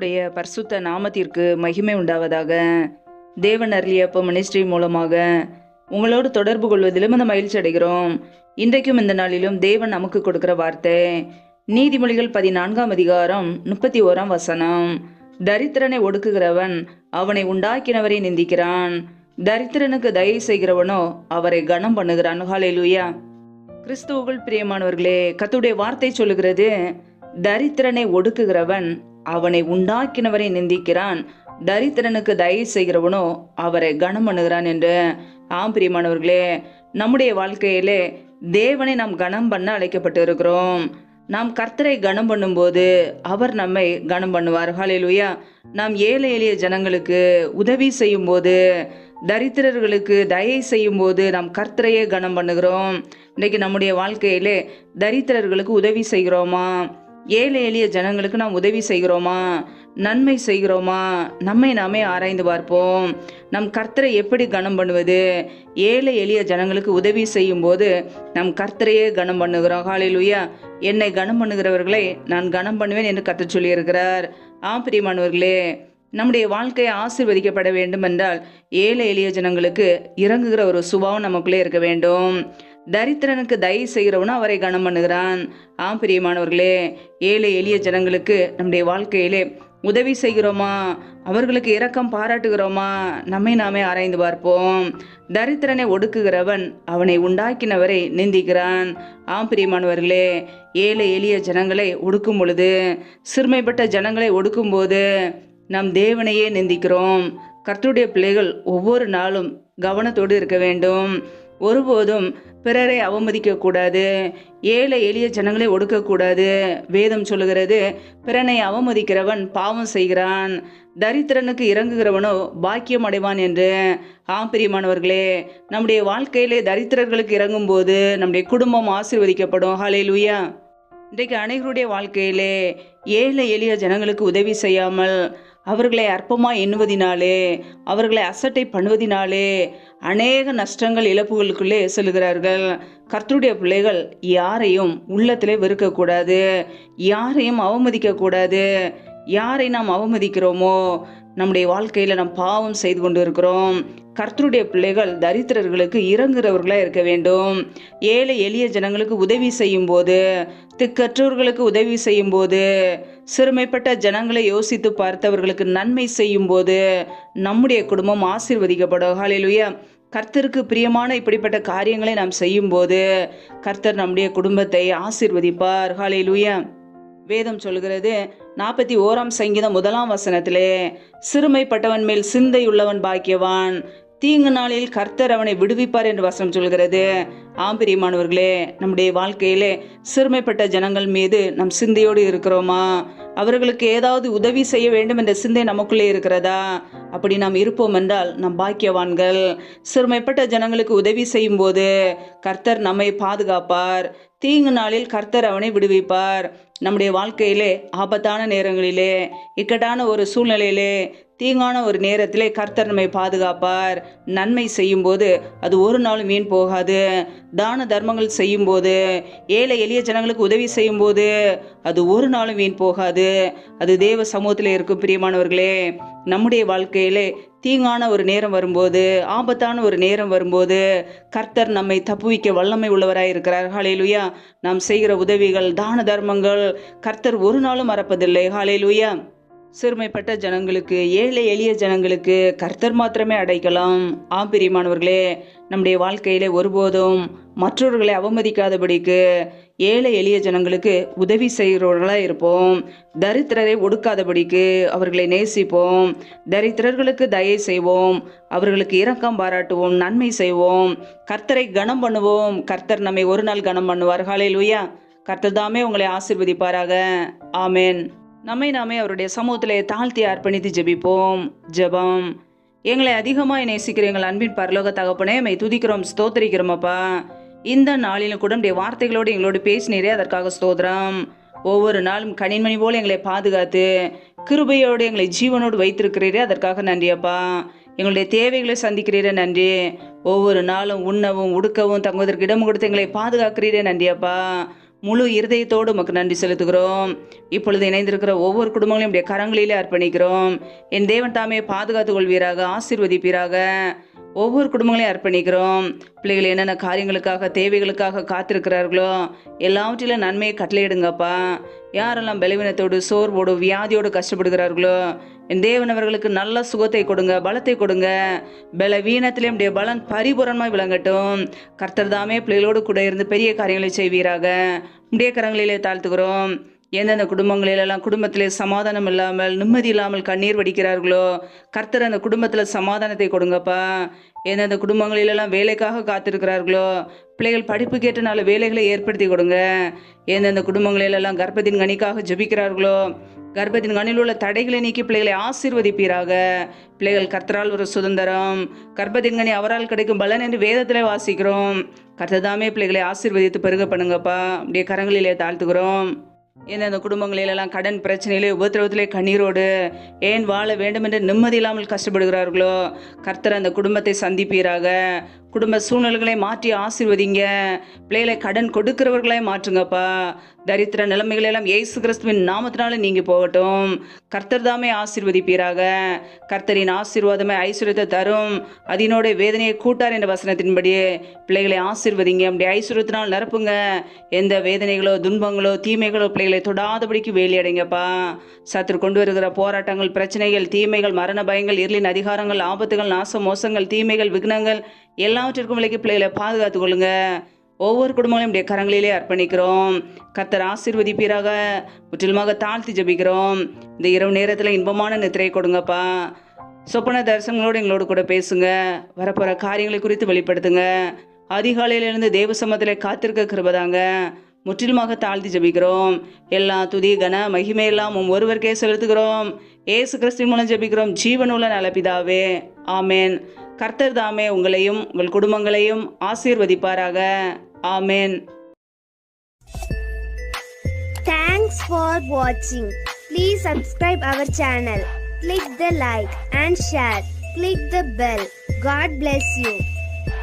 கர்த்தருடைய பரிசுத்த நாமத்திற்கு மகிமை உண்டாவதாக. தேவன் அருளியப்ப மினிஸ்ட்ரி மூலமாக உங்களோடு தொடர்பு கொள்வதிலும் அந்த மகிழ்ச்சி அடைகிறோம். இன்றைக்கும் இந்த நாளிலும் தேவன் நமக்கு கொடுக்கிற வார்த்தை நீதிமொழிகள் 14ஆம் அதிகாரம் 31ஆம் வசனம். தரித்திரனை ஒடுக்குகிறவன் அவனை உண்டாக்கினவரை நிந்திக்கிறான், தரித்திரனுக்கு தயை செய்கிறவனோ அவரை கனம் பண்ணுகிறான். ஹல்லேலூயா. கிறிஸ்துவுக்குள் பிரியமானவர்களே, கர்த்தருடைய வார்த்தை சொல்லுகிறது, தரித்திரனை ஒடுக்குகிறவன் அவனை உண்டாக்கினவரை நிந்திக்கிறான், தரித்திரனுக்கு தயை செய்கிறவனோ அவரை கனம் பண்ணுகிறான் என்று. ஆம் பிரியமானவர்களே, நம்முடைய வாழ்க்கையிலே தேவனை நாம் கனம் பண்ண அழைக்கப்பட்டு இருக்கிறோம். நாம் கர்த்தரை கனம் பண்ணும்போது அவர் நம்மை கனம் பண்ணுவார். ஹல்லேலூயா. நாம் ஏழை எளிய ஜனங்களுக்கு உதவி செய்யும் போது, தரித்திரர்களுக்கு தயை செய்யும் போது நாம் கர்த்தரையே கனம் பண்ணுகிறோம். இன்றைக்கு நம்முடைய வாழ்க்கையிலே தரித்திரர்களுக்கு உதவி செய்கிறோமா? ஏழை எளிய ஜனங்களுக்கு நாம் உதவி செய்கிறோமா? நன்மை செய்கிறோமா? நம்மை நாமே ஆராய்ந்து பார்ப்போம். நம் கர்த்தரை எப்படி கனம் பண்ணுவது? ஏழை எளிய ஜனங்களுக்கு உதவி செய்யும் போது நம் கர்த்தரையே கனம் பண்ணுகிறோம். ஹல்லேலூயா. என்னை கனம் பண்ணுகிறவர்களை நான் கனம் பண்ணுவேன் என்று கர்த்தர் சொல்லியிருக்கிறார். ஆம் பிரியமானவர்களே, நம்முடைய வாழ்க்கையை ஆசீர்வதிக்கப்பட வேண்டும் என்றால் ஏழை எளிய ஜனங்களுக்கு இறங்குகிற ஒரு சுபாவம் நமக்குள்ளே இருக்க வேண்டும். தரித்திரனுக்கு தயை செய்கிறவனும் அவரை கனம் பண்ணுகிறான். ஆம் பிரியமானவர்களே, ஏழை எளிய ஜனங்களுக்கு நம்முடைய வாழ்க்கையிலே உதவி செய்கிறோமா? அவர்களுக்கு இரக்கம் பாராட்டுகிறோமா? நம்மை நாமே ஆராய்ந்து பார்ப்போம். தரித்திரனை ஒடுக்குகிறவன் அவனை உண்டாக்கினவரை நிந்திக்கிறான். ஆம் பிரியமானவர்களே, ஏழை எளிய ஜனங்களை ஒடுக்கும் பொழுது, சிறுமைப்பட்ட ஜனங்களை ஒடுக்கும் போது நாம் தேவனையே நிந்திக்கிறோம். கர்த்தருடைய பிள்ளைகள் ஒவ்வொரு நாளும் கவனத்தோடு இருக்க வேண்டும். ஒருபோதும் பிறரை அவமதிக்க கூடாது, ஏழை எளிய ஜனங்களை ஒடுக்கக்கூடாது. வேதம் சொல்லுகிறது, பிறனை அவமதிக்கிறவன் பாவம் செய்கிறான், தரித்திரனுக்கு இறங்குகிறவனோ பாக்கியம் அடைவான் என்று. ஆம் பிரியமானவர்களே, நம்முடைய வாழ்க்கையிலே தரித்திரர்களுக்கு இறங்கும் போது நம்முடைய குடும்பம் ஆசீர்வதிக்கப்படும். ஹல்லேலூயா. இன்றைக்கு அனைவருடைய வாழ்க்கையிலே ஏழை எளிய ஜனங்களுக்கு உதவி செய்யாமல் அவர்களை அற்பமாக எண்ணுவதினாலே, அவர்களை அசட்டை பண்ணுவதினாலே அநேக நஷ்டங்கள் இழப்புகளுக்குள்ளே செல்கிறார்கள். கர்த்தருடைய பிள்ளைகள் யாரையும் உள்ளத்திலே வெறுக்கக்கூடாது, யாரையும் அவமதிக்கக்கூடாது. யாரை நாம் அவமதிக்கிறோமோ நம்முடைய வாழ்க்கையில் நாம் பாவம் செய்து கொண்டு இருக்கிறோம். கர்த்தருடைய பிள்ளைகள் தரித்திரர்களுக்கு இறங்குகிறவர்களாக இருக்க வேண்டும். ஏழை எளிய ஜனங்களுக்கு உதவி செய்யும் போது, திக்கற்றவர்களுக்கு உதவி செய்யும் போது, சிறுமைப்பட்ட ஜனங்களை யோசித்து பார்த்தவர்களுக்கு நன்மை செய்யும் போது நம்முடைய குடும்பம் ஆசீர்வதிக்கப்படும். ஹல்லேலூயா. கர்த்தருக்கு பிரியமான இப்படிப்பட்ட காரியங்களை நாம் செய்யும் போது கர்த்தர் நம்முடைய குடும்பத்தை ஆசீர்வதிப்பார். ஹல்லேலூயா. வேதம் சொல்கிறது, 41ஆம் சங்கீதம் 1ஆம் வசனத்திலே, சிறுமைப்பட்டவன் மேல் சிந்தையுள்ளவன் பாக்கியவான், தீங்கு நாளில் கர்த்தர் அவனை விடுவிப்பார் என்று வசனம் சொல்கிறது. ஆம் பிரியமானவர்களே, நம்முடைய வாழ்க்கையிலே சிறுமைப்பட்ட ஜனங்கள் மீது நம் சிந்தையோடு இருக்கிறோமா? அவர்களுக்கு ஏதாவது உதவி செய்ய வேண்டும் என்ற சிந்தை நமக்குள்ளே இருக்கிறதா? அப்படி நாம் இருப்போம் என்றால் நம் பாக்கியவான்கள். சிறுமைப்பட்ட ஜனங்களுக்கு உதவி செய்யும் போது கர்த்தர் நம்மை பாதுகாப்பார், தீங்கு நாளில் கர்த்தர் அவனை விடுவிப்பார். நம்முடைய வாழ்க்கையிலே ஆபத்தான நேரங்களிலே, இக்கட்டான ஒரு சூழ்நிலையிலே, தீங்கான ஒரு நேரத்திலே கர்த்தர் நம்மை பாதுகாப்பார். நன்மை செய்யும் போது அது ஒரு நாளும் வீண் போகாது. தான தர்மங்கள் செய்யும் போது, ஏழை எளிய ஜனங்களுக்கு உதவி செய்யும் போது அது ஒரு நாளும் வீண் போகாது. அது தேவ சமூகத்தில் இருக்கும். பிரியமானவர்களே, நம்முடைய வாழ்க்கையிலே தீங்கான ஒரு நேரம் வரும்போது, ஆபத்தான ஒரு நேரம் வரும்போது கர்த்தர் நம்மை தப்புவிக்க வல்லமை உள்ளவராய் இருக்கிறார். ஹல்லேலூயா. நாம் செய்கிற உதவிகள், தான தர்மங்கள் கர்த்தர் ஒரு நாளும் மறப்பதில்லை. ஹல்லேலூயா. சிறுமைப்பட்ட ஜனங்களுக்கு, ஏழை எளிய ஜனங்களுக்கு கர்த்தர் மாத்திரமே அடைக்கலாம். ஆம் பிரியமானவர்களே, நம்முடைய வாழ்க்கையிலே ஒருபோதும் மற்றவர்களை அவமதிக்காதபடிக்கு ஏழை எளிய ஜனங்களுக்கு உதவி செய்கிறவர்களாக இருப்போம். தரித்திரரை ஒடுக்காதபடிக்கு அவர்களை நேசிப்போம். தரித்திரர்களுக்கு தயை செய்வோம், அவர்களுக்கு இரக்கம் பாராட்டுவோம், நன்மை செய்வோம், கர்த்தரை கனம் பண்ணுவோம். கர்த்தர் நம்மை ஒரு நாள் கனம் பண்ணுவார். ஹல்லேலூயா. கர்த்தர் தாமே உங்களை ஆசீர்வதிப்பாராக. ஆமென். நம்மை நாமே அவருடைய சமூகத்திலே தாழ்த்தி அர்ப்பணித்து ஜெபிப்போம். ஜெபம். எங்களை அதிகமாக நேசிக்கிற எங்கள் அன்பின் பரலோக தகப்பனே, மை துதிக்கிறோம், ஸ்தோத்திரிக்கிறோம் அப்பா. இந்த நாளிலும் கூட நம்முடைய வார்த்தைகளோடு எங்களோடு பேசினீரே, அதற்காக ஸ்தோத்திரம். ஒவ்வொரு நாளும் கனிமணி போல் எங்களை பாதுகாத்து கிருபையோடு எங்களை ஜீவனோடு வைத்திருக்கிறீரே, அதற்காக நன்றி அப்பா. எங்களுடைய தேவைகளை சந்திக்கிறீரே, நன்றி. ஒவ்வொரு நாளும் உண்ணவும் உடுக்கவும் தங்குவதற்கு இடம் கொடுத்து எங்களை பாதுகாக்கிறீரே, நன்றி அப்பா. முழு இருதயத்தோடு உமக்கு நன்றி செலுத்துகிறோம். இப்பொழுது இணைந்திருக்கிற ஒவ்வொரு குடும்பங்களையும் உடைய கரங்களிலே அர்ப்பணிக்கிறோம். என் தேவன் தாமே பாதுகாத்துக் கொள்வீராக, ஆசீர்வதிப்பீராக. ஒவ்வொரு குடும்பங்களையும் அர்ப்பணிக்கிறோம். பிள்ளைகள் என்னென்ன காரியங்களுக்காக தேவைகளுக்காக காத்திருக்கிறார்களோ எல்லாவற்றிலும் நன்மையை கட்டளையிடுங்கப்பா. யாரெல்லாம் பலவீனத்தோடு சோர்வோடு வியாதியோடு கஷ்டப்படுகிறார்களோ என் தேவன் அவர்களுக்கு நல்ல சுகத்தை கொடுங்க, பலத்தை கொடுங்க. பலவீனத்திலே உடைய பலன் பரிபூரணமாய் விளங்கட்டும். கர்த்தர் தாமே பிள்ளைகளோடு கூட இருந்து பெரிய காரியங்களை செய்வீராக. உடைய கரங்களிலே தாழ்த்துகிறோம். எந்தெந்த குடும்பங்களிலெல்லாம் குடும்பத்திலே சமாதானம் இல்லாமல் நிம்மதி இல்லாமல் கண்ணீர் வடிக்கிறார்களோ கர்த்தர் அந்த குடும்பத்தில் சமாதானத்தை கொடுங்கப்பா. எந்தெந்த குடும்பங்களிலெல்லாம் வேலைக்காக காத்திருக்கிறார்களோ பிள்ளைகள் படிப்புக்கேற்ற நல்ல வேலைகளை ஏற்படுத்தி கொடுங்க. எந்தெந்த குடும்பங்களிலெல்லாம் கர்ப்பத்தின் கனிக்காக ஜெபிக்கிறார்களோ கர்ப்பத்தின் கனியில் உள்ள தடைகளை நீக்கி பிள்ளைகளை ஆசீர்வதிப்பீராக. பிள்ளைகள் கர்த்தரால் ஒரு சுதந்திரம், கர்ப்பத்தின் கனி அவரால் கிடைக்கும் பலன் என்று வேதத்திலே வாசிக்கிறோம். கர்த்தர் தாமே பிள்ளைகளை ஆசீர்வதித்து பெருக பண்ணுங்கப்பா. அப்படியே கரங்களிலே தாழ்த்துகிறோம். எந்தெந்த குடும்பங்களிலெல்லாம் கடன் பிரச்சனையிலே உபத்திரவத்திலே கண்ணீரோடு ஏன் வாழ வேண்டும் என்று நிம்மதி இல்லாமல் கஷ்டப்படுகிறார்களோ கர்த்தர் அந்த குடும்பத்தை சந்திப்பீராக. குடும்ப சூழ்நிலைகளை மாற்றி ஆசீர்வதிங்க. பிள்ளைகளை கடன் கொடுக்கிறவர்களை மாற்றுங்கப்பா. தரித்திர நிலைமைகளெல்லாம் இயேசு கிறிஸ்துவின் நாமத்தினால நீங்கி போகட்டும். கர்த்தர் தாமே ஆசீர்வதிப்பீராக. கர்த்தரின் ஆசீர்வாதமே ஐஸ்வர்யத்தை தரும், அதனோட வேதனையை கூட்டார் என்ற வசனத்தின்படி பிள்ளைகளை ஆசீர்வதிங்க. அப்படி ஐஸ்வர்யத்தினால் நிரப்புங்க. எந்த வேதனைகளோ துன்பங்களோ தீமைகளோ பிள்ளைகளை தொடாதபடிக்கு வேலியடைங்கப்பா. சத்துரு கொண்டு வருகிற போராட்டங்கள், பிரச்சனைகள், தீமைகள், மரண பயங்கள், இருளின் அதிகாரங்கள், ஆபத்துகள், நாச மோசங்கள், தீமைகள், விக்னங்கள் எல்லாவற்றிற்கும் விலைக்கு பிள்ளைகளை பாதுகாத்துக் கொள்ளுங்க. ஒவ்வொரு குடும்பங்களையும் உடைய கரங்களிலே அர்ப்பணிக்கிறோம். கர்த்தர் ஆசீர்வதிப்பீராக. முற்றிலுமாக தாழ்த்தி ஜெபிக்கிறோம். இந்த இரவு நேரத்தில் இன்பமான நித்திரை கொடுங்கப்பா. சொப்பன தரிசனங்களோடு எங்களோடு கூட பேசுங்க. வரப்போகிற காரியங்களை குறித்து வெளிப்படுத்துங்க. அதிகாலையிலிருந்து தேவ சமத்திலே காத்திருக்க கிருபதாங்க. முற்றிலுமாக தாழ்த்தி ஜெபிக்கிறோம். எல்லா துதி கன மகிமையெல்லாம் ஒருவருக்கே செலுத்துகிறோம். ஏசு கிறிஸ்துவின் மூலம் ஜெபிக்கிறோம் ஜீவனுள்ள நல்ல பிதாவே, ஆமேன். கர்த்தர் தாமே உங்களையும் உங்கள் குடும்பங்களையும் ஆசீர்வதிப்பாராக. ஆமேன். Thanks for watching. Please subscribe our channel. Click the like and share. Click the bell. God bless you.